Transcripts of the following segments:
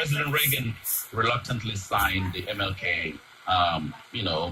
President Reagan reluctantly signed the MLK,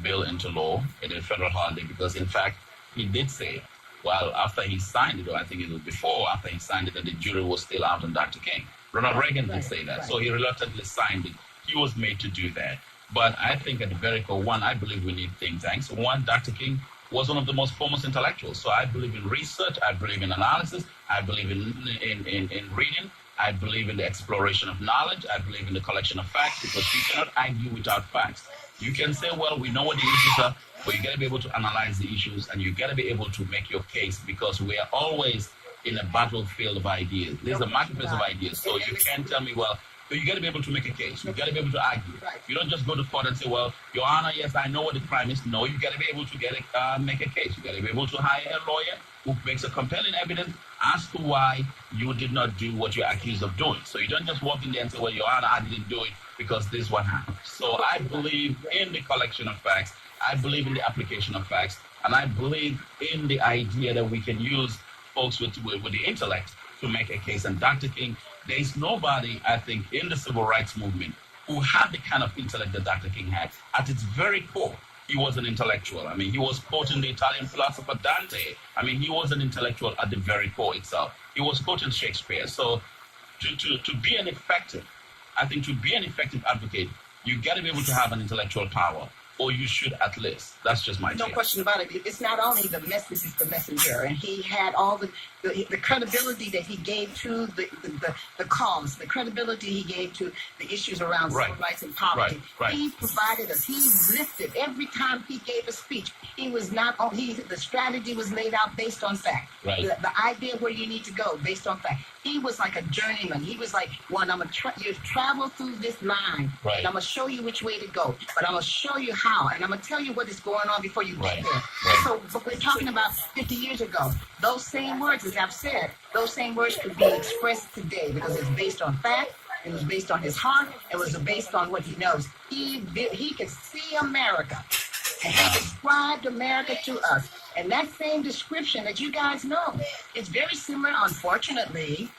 bill into law in a federal holiday because, in fact, he did say, well, after he signed it, or I think it was before after he signed it, that the jury was still out on Dr. King. Ronald Reagan did say that, so he reluctantly signed it. He was made to do that. But I think at the very core, one, I believe we need think tanks. One, Dr. King was one of the most foremost intellectuals. So I believe in research, I believe in analysis, I believe in reading, I believe in the exploration of knowledge, I believe in the collection of facts, because you cannot argue without facts. You can say, well, we know what the issues are, but you got to be able to analyze the issues, and you got to be able to make your case, because we are always in a battlefield of ideas. There's a marketplace of ideas. So you can't tell me, well, but you got to be able to make a case. You got to be able to argue. You don't just go to court and say, well, Your Honor, yes, I know what the crime is. No, you got to be able to make a case. You got to be able to hire a lawyer who makes a compelling evidence as to why you did not do what you're accused of doing. So you don't just walk in there and say, well, Your Honor, I didn't do it because this is what happened. So I believe in the collection of facts. I believe in the application of facts. And I believe in the idea that we can use folks with the intellect to make a case. And Dr. King, there is nobody, I think, in the civil rights movement who had the kind of intellect that Dr. King had. At its very core, he was an intellectual. I mean, he was quoting the Italian philosopher Dante. I mean, he was an intellectual at the very core itself. He was quoting Shakespeare. So to be an effective, I think to be an effective advocate, you got to be able to have an intellectual power. Or you should at least. That's just my take. No question about it. It's not only the message, it's the messenger. And he had all the credibility that he gave to the cause, the credibility he gave to the issues around civil rights and poverty. Right. He provided us. He lifted every time he gave a speech. He was not on. The strategy was laid out based on fact. Right. The idea where you need to go based on fact. He was like a journeyman. He was like, I'm gonna you travel through this line, and I'm gonna show you which way to go. But I'm gonna show you how, and I'm gonna tell you what is going on before you get there. So, but we're talking about 50 years ago. Those same words, as I've said, those same words could be expressed today because it's based on fact. It was based on his heart. It was based on what he knows. He could see America, and he described America to us. And that same description that you guys know, it's very similar, unfortunately,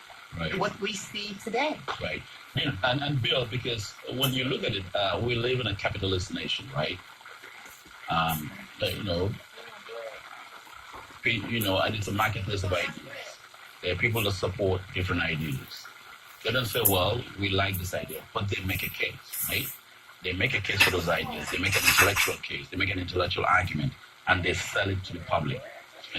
to what we see today. Right. Yeah. And Bill, because when you look at it, we live in a capitalist nation, right? And it's a marketplace of ideas. There are people that support different ideas. They don't say, well, we like this idea, but they make a case, right? They make a case for those ideas. They make an intellectual case. They make an intellectual argument, and they sell it to the public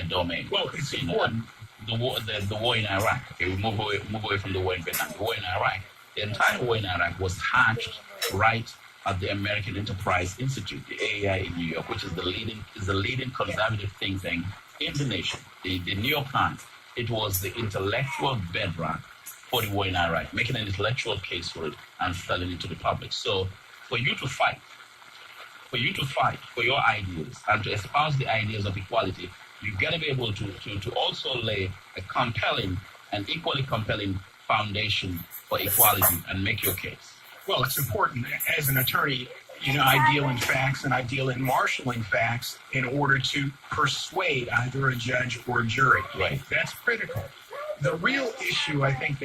domain. Well, it's important. The war in Iraq. Okay, we move away from the war in Vietnam. The war in Iraq. The entire war in Iraq was hatched right at the American Enterprise Institute, the AEI in New York, which is the leading conservative think tank in the nation. The New York Times. It was the intellectual bedrock for the war in Iraq, making an intellectual case for it and selling it to the public. So for you to fight for your ideas and to espouse the ideas of equality, you've got to be able to also lay a compelling and equally compelling foundation for equality and make your case. Well, it's important as an attorney. I deal in facts and I deal in marshaling facts in order to persuade either a judge or a jury. Right. That's critical. The real issue, I think,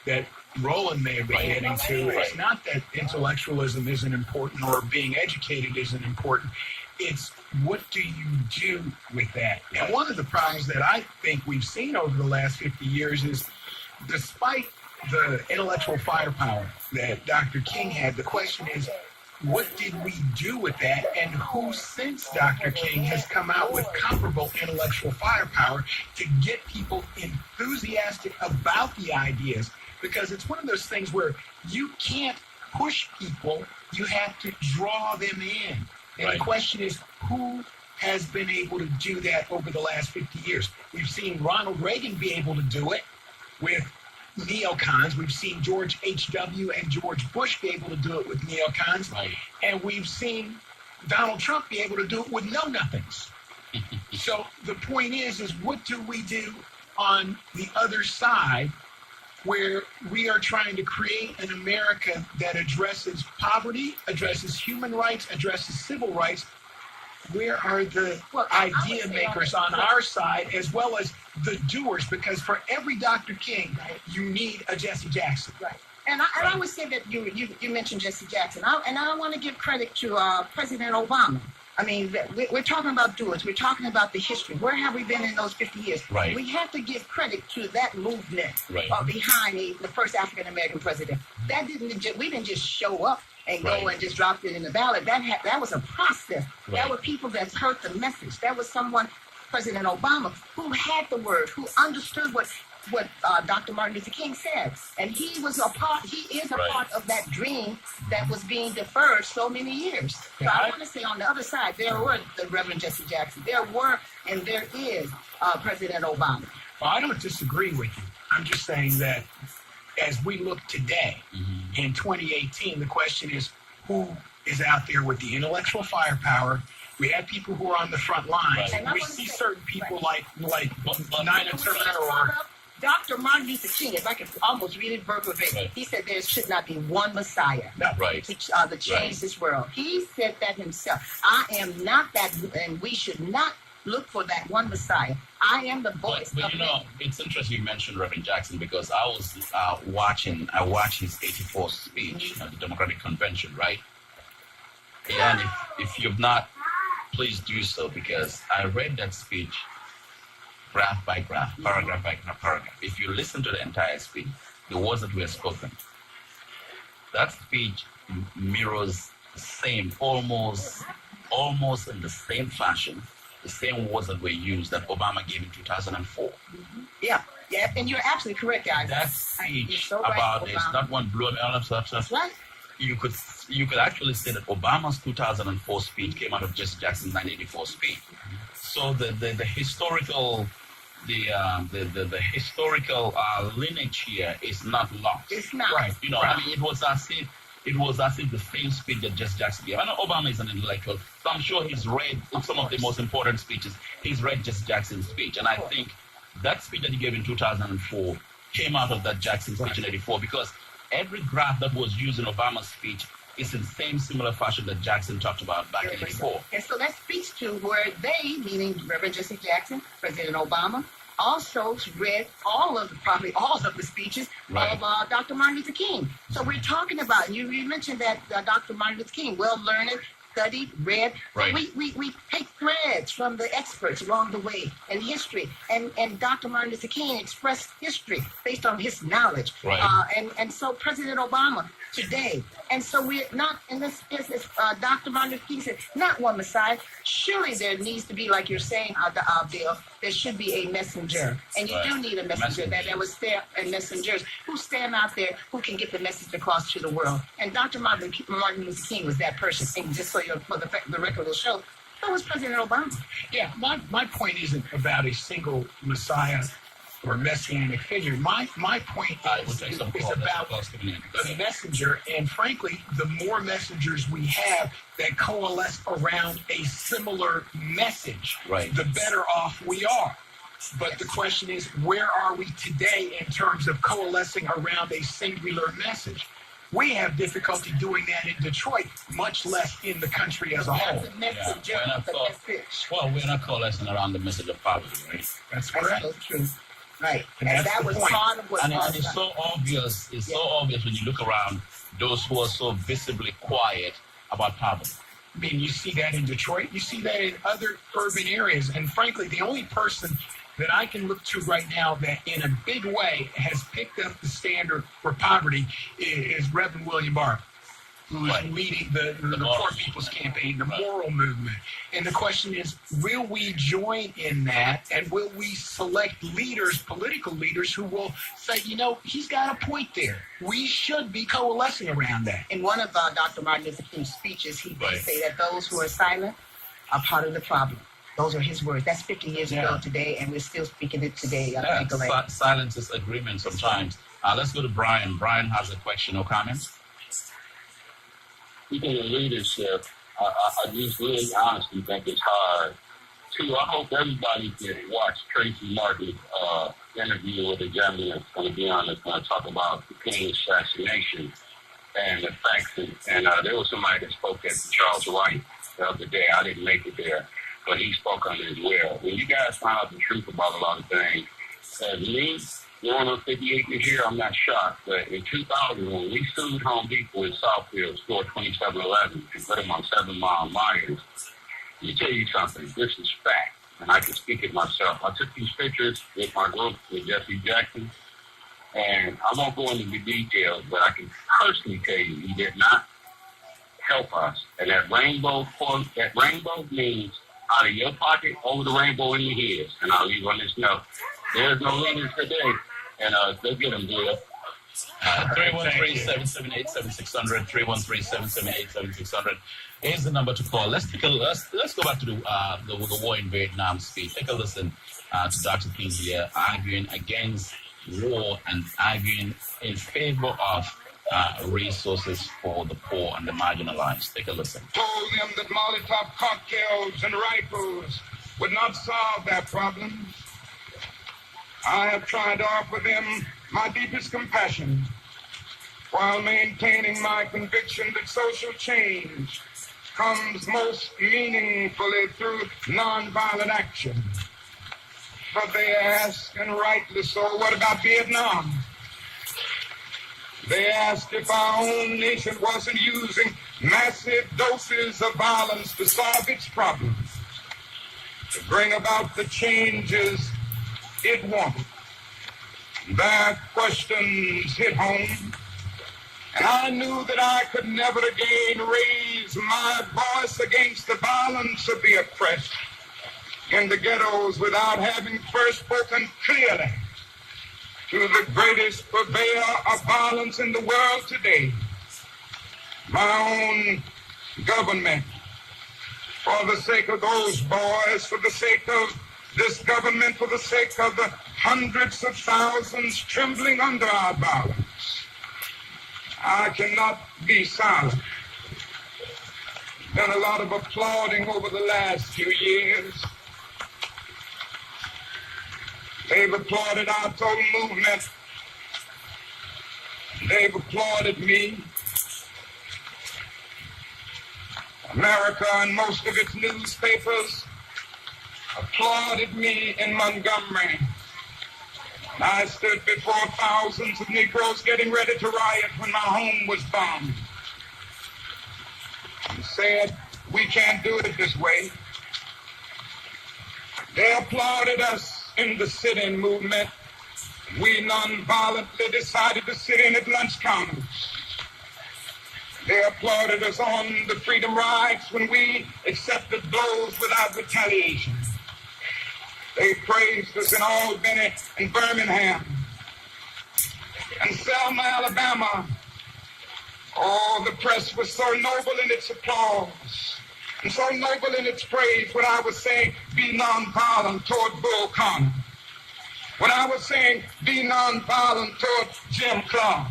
that Roland may have been getting to is not that intellectualism isn't important or being educated isn't important. It's what do you do with that? And one of the problems that I think we've seen over the last 50 years is, despite the intellectual firepower that Dr. King had, the question is, what did we do with that, and who since Dr. King has come out with comparable intellectual firepower to get people enthusiastic about the ideas? Because it's one of those things where you can't push people, you have to draw them in. And the question is, who has been able to do that over the last 50 years? We've seen Ronald Reagan be able to do it with neocons. We've seen George H.W. and George Bush be able to do it with neocons. Right. And we've seen Donald Trump be able to do it with know-nothings. So the point is what do we do on the other side where we are trying to create an America that addresses poverty, addresses human rights, addresses civil rights? Where are the idea makers on our side as well as the doers? Because for every Dr. King, you need a Jesse Jackson. Right. And I would say that you mentioned Jesse Jackson, and I want to give credit to President Obama. I mean, we're talking about doers. We're talking about the history. Where have we been in those 50 years? Right. We have to give credit to that movement right. Behind the first African American president. We didn't just show up and go and just drop it in the ballot. That was a process. Right. That were people that heard the message. That was someone, President Obama, who had the word, who understood what Dr. Martin Luther King said. And he is a part of that dream that was being deferred so many years. So I want to say on the other side, there were the Reverend Jesse Jackson. There were and there is President Obama. Well, I don't disagree with you. I'm just saying that as we look today in 2018, the question is who is out there with the intellectual firepower. We have people who are on the front lines. Right. We see certain people like Nina Turner or Dr. Martin Luther King, if I could almost read it verbatim, he said there should not be one Messiah to change this world. He said that himself. I am not that, and we should not look for that one Messiah. I am the voice. But you know, it's interesting you mentioned Reverend Jackson because I was watched his 84th speech at the Democratic Convention, right? And if you've not, please do so because I read that speech graph by graph, paragraph by paragraph. If you listen to the entire speech, the words that were spoken, that speech mirrors the same, almost in the same fashion, the same words that were used that Obama gave in 2004. Yeah, and you're absolutely correct, guys. That speech so about right, it's not one blue and all of stuff. That's right. You could actually say that Obama's 2004 speech came out of Jesse Jackson's 1984 speech. So the historical lineage here is not lost. It's not. Right. You know, I mean, it was as if the same speech that Jesse Jackson gave. I know Obama is an intellectual, so I'm sure he's read some of the most important speeches. He's read Jesse Jackson's speech, and I think that speech that he gave in 2004 came out of that Jackson speech in '84 because every graph that was used in Obama's speech is in the same similar fashion that Jackson talked about back in '84. And so that speaks to where they, meaning Reverend Jesse Jackson, President Obama, also read probably all of the speeches of Dr. Martin Luther King. So we're talking about, you mentioned that Dr. Martin Luther King, well-learned, studied, read. Right. We take threads from the experts along the way in history. And Dr. Martin Luther King expressed history based on his knowledge. Right. And so President Obama today. And so we're not, in this business, Dr. Martin Luther King said, not one Messiah. Surely there needs to be, like you're saying, Bill, there should be a messenger. And you do need a messenger. That was there, and messengers who stand out there who can get the message across to the world. And Dr. Martin Luther King was that person. And just so the record will show, so was President Obama. Yeah, my point isn't about a single Messiah or messianic figure. My point is about the messenger, and frankly, the more messengers we have that coalesce around a similar message, the better off we are. But the question is, where are we today in terms of coalescing around a singular message? We have difficulty doing that in Detroit, much less in the country as a whole. We're not coalescing around the message of poverty, right? That's correct. That's so true. Right. And that was part of what. And it's so obvious. It's so obvious when you look around those who are so visibly quiet about poverty. I mean, you see that in Detroit. You see that in other urban areas. And frankly, the only person that I can look to right now that in a big way has picked up the standard for poverty is Reverend William Barber, who is leading the Poor People's Campaign, the moral movement. And the question is, will we join in that, and will we select leaders, political leaders, who will say, you know, he's got a point there. We should be coalescing around that. In one of Dr. Martin Luther King's speeches, he did say that those who are silent are part of the problem. Those are his words. That's 50 years ago today, and we're still speaking it today. Silence is agreement sometimes. Let's go to Brian. Brian has a question or comment. Speaking of leadership, I just really honestly think it's hard to. I hope everybody can watch Tracy Martin's interview with the gentleman that's going to be on. That's going to talk about the King assassination and the facts. And there was somebody that spoke at Charles Wright the other day. I didn't make it there, but he spoke on it as well. When you guys find out the truth about a lot of things, As me, going on 58 this year, I'm not shocked. But in 2000, when we sued Home Depot in Southfield, store 2711, and put them on 7 Mile Myers, let me tell you something. This is fact, and I can speak it myself. I took these pictures with my group, with Jesse Jackson, and I won't go into the details, but I can personally tell you, he did not help us. And that rainbow means out of your pocket, over the rainbow in your head. And I'll leave on this note. There's no leaders today, and go get them, Bill. 313-778-7600, 313-778-7600 is the number to call. Let's go back to the war in Vietnam speech. Take a listen to Dr. King here, arguing against war and arguing in favor of resources for the poor and the marginalized. Take a listen. Told them that Molotov cocktails and rifles would not solve their problems. I have tried to offer them my deepest compassion while maintaining my conviction that social change comes most meaningfully through nonviolent action. But they ask, and rightly so, what about Vietnam? They ask if our own nation wasn't using massive doses of violence to solve its problems, to bring about the changes it wanted. Their questions hit home, and I knew that I could never again raise my voice against the violence of the oppressed in the ghettos without having first spoken clearly to the greatest purveyor of violence in the world today, my own government. For the sake of those boys, for the sake of this government, for the sake of the hundreds of thousands trembling under our violence, I cannot be silent. Been a lot of applauding over the last few years. They've applauded our total movement. They've applauded me. America and most of its newspapers applauded me in Montgomery. I stood before thousands of Negroes getting ready to riot when my home was bombed. And said, we can't do it this way. They applauded us in the sit-in movement. We nonviolently decided to sit in at lunch counters. They applauded us on the freedom rides when we accepted blows without retaliation. They praised us in Albany and Birmingham and Selma, Alabama. Oh, the press was so noble in its applause and so noble in its praise when I was saying, be nonviolent toward Bull Connor. When I was saying, be nonviolent toward Jim Clark.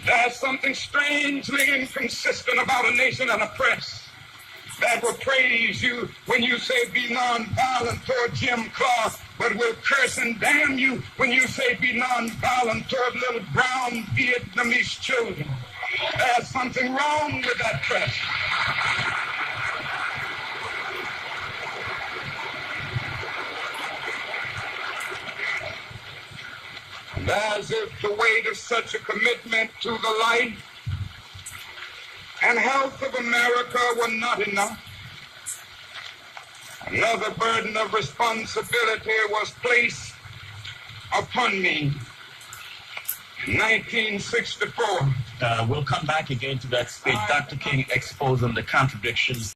There's something strangely inconsistent about a nation and a press that will praise you when you say be nonviolent toward Jim Clark, but will curse and damn you when you say be nonviolent toward little brown Vietnamese children. There's something wrong with that press. And as if the weight of such a commitment to the life and health of America were not enough, another burden of responsibility was placed upon me in 1964. We'll come back again to that speech. Dr. King exposing the contradictions